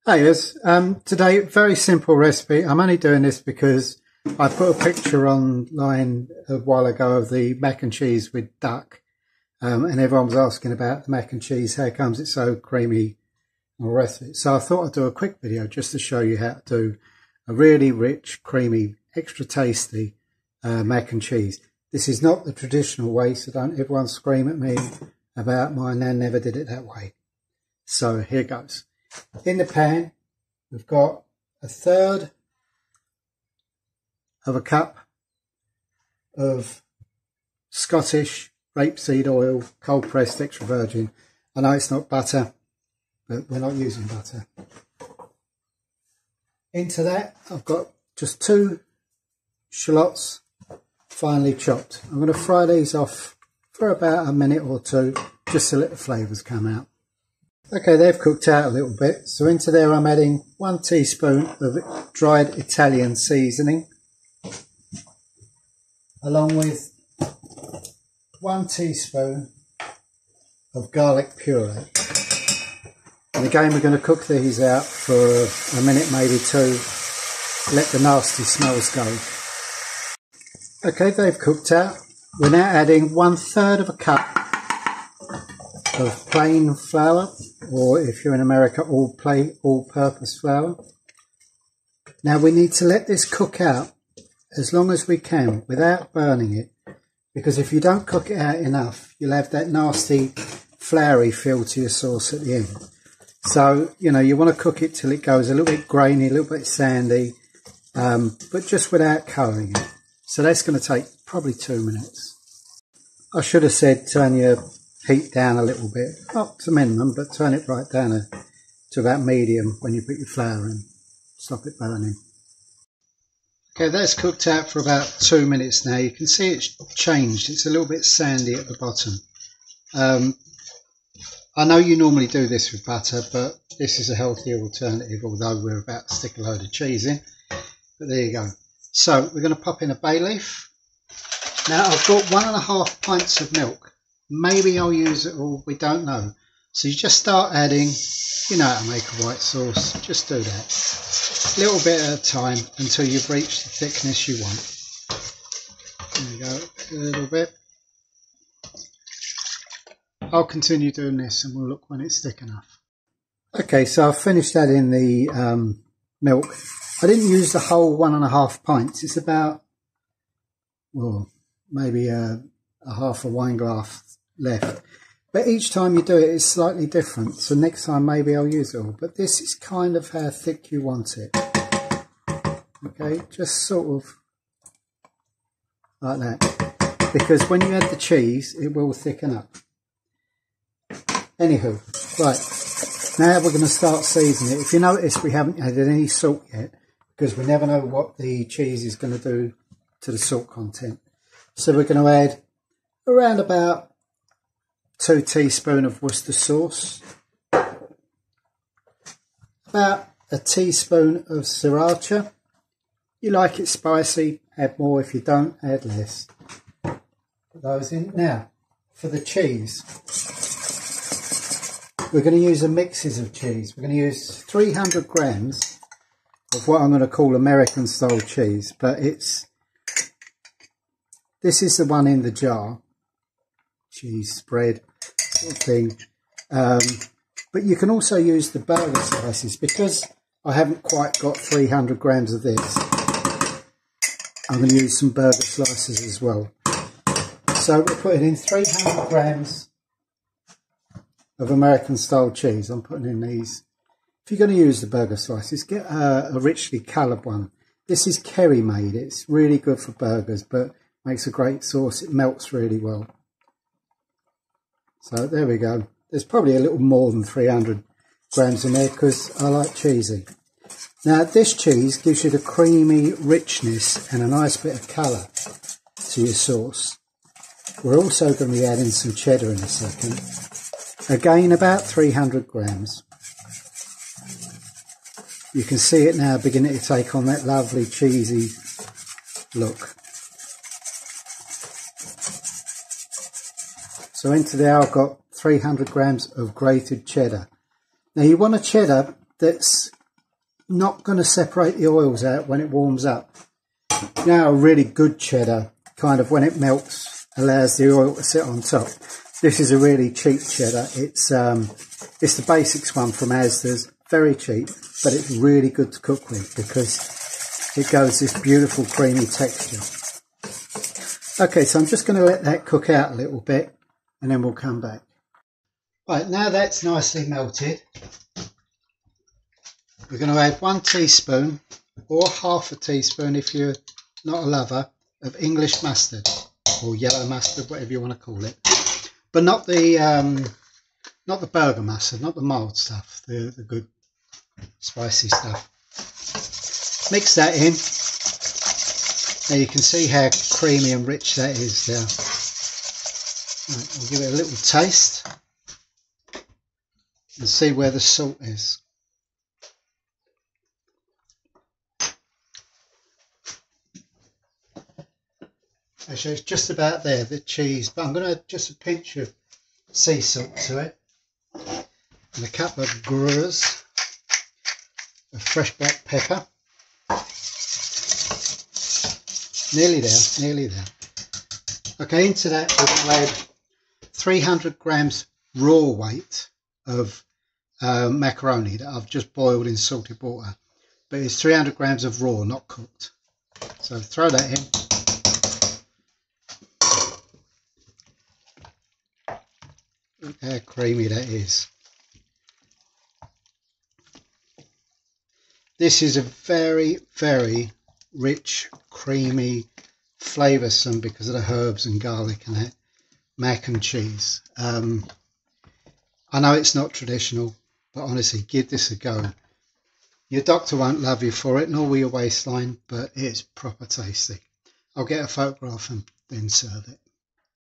Hey guys, today very simple recipe. I'm only doing this because I put a picture online a while ago of the mac and cheese with duck, and everyone was asking about the mac and cheese, how comes it's so creamy and all the rest of it. So I thought I'd do a quick video just to show you how to do a really rich, creamy, extra tasty mac and cheese. This is not the traditional way, so don't everyone scream at me about my nan never did it that way. So here goes. In the pan, we've got 1/3 of a cup of Scottish rapeseed oil, cold pressed extra virgin. I know it's not butter, but we're not using butter. Into that, I've got just 2 shallots, finely chopped. I'm going to fry these off for about a minute or 2, just to let the flavours come out. Okay, they've cooked out a little bit, so into there I'm adding 1 teaspoon of dried Italian seasoning, along with 1 teaspoon of garlic puree. And again, we're going to cook these out for a minute, maybe 2, let the nasty smells go. Okay, they've cooked out. We're now adding 1/3 of a cup of plain flour, or if you're in America, all-purpose flour. Now we need to let this cook out as long as we can without burning it, because if you don't cook it out enough, you'll have that nasty floury feel to your sauce at the end. So, you know, you want to cook it till it goes a little bit grainy, a little bit sandy, but just without colouring it. So that's going to take probably 2 minutes. I should have said turn your heat down a little bit, not to minimum, but turn it right down to about medium when you put your flour in. Stop it burning. Okay, that's cooked out for about 2 minutes now. You can see it's changed. It's a little bit sandy at the bottom. I know you normally do this with butter, but this is a healthier alternative, although we're about to stick a load of cheese in. But there you go. So we're going to pop in a bay leaf. Now I've got 1.5 pints of milk. Maybe I'll use it all, we don't know. So you just start adding, you know how to make a white sauce, just do that. A little bit at a time until you've reached the thickness you want. There you go, a little bit. I'll continue doing this and we'll look when it's thick enough. Okay, so I've finished adding the milk. I didn't use the whole 1.5 pints, it's about, well, maybe a half a wine glass left, but each time you do it it's slightly different, so next time maybe I'll use it all, but this is kind of how thick you want it. Okay, just sort of like that, because when you add the cheese it will thicken up. Anywho, right, now we're going to start seasoning it. If you notice, we haven't added any salt yet, because we never know what the cheese is going to do to the salt content. So we're going to add around about 2 teaspoons of Worcestershire sauce, about a teaspoon of sriracha. You like it spicy, add more. If you don't, add less. Put those in. Now, for the cheese, we're going to use a mixes of cheese. We're going to use 300 grams of what I'm going to call American style cheese, but this is the one in the jar. Cheese spread sort of thing, but you can also use the burger slices. Because I haven't quite got 300 grams of this, I'm going to use some burger slices as well. So we're putting in 300 grams of American style cheese. I'm putting in these. If you're going to use the burger slices, get a richly coloured one. This is Kerry made. It's really good for burgers, but makes a great sauce. It melts really well. So there we go. There's probably a little more than 300 grams in there because I like cheesy. Now this cheese gives you the creamy richness and a nice bit of colour to your sauce. We're also going to be adding some cheddar in a second. Again, about 300 grams. You can see it now beginning to take on that lovely cheesy look. So into there I've got 300 grams of grated cheddar. Now you want a cheddar that's not going to separate the oils out when it warms up. Now, a really good cheddar, kind of when it melts, allows the oil to sit on top. This is a really cheap cheddar. It's the basics one from Asda's. Very cheap, but it's really good to cook with because it goes this beautiful creamy texture. Okay, so I'm just going to let that cook out a little bit and then we'll come back. Right, now that's nicely melted, we're going to add 1 teaspoon or half a teaspoon if you're not a lover of English mustard or yellow mustard, whatever you want to call it, but not the burger mustard, not the mild stuff, the good spicy stuff. Mix that in. Now you can see how creamy and rich that is there. Right, we'll give it a little taste and see where the salt is. Actually, it's just about there, the cheese, but I'm going to just a pinch of sea salt to it and a couple of gruyers of fresh black pepper. Nearly there, nearly there. Okay, into that we're going to add 300 grams raw weight of macaroni that I've just boiled in salted water. But it's 300 grams of raw, not cooked. So throw that in. Look how creamy that is. This is a very, very rich, creamy, flavoursome, because of the herbs and garlic and that, mac and cheese. I know it's not traditional, but honestly, give this a go. Your doctor won't love you for it, nor will your waistline, but it's proper tasty. I'll get a photograph and then serve it.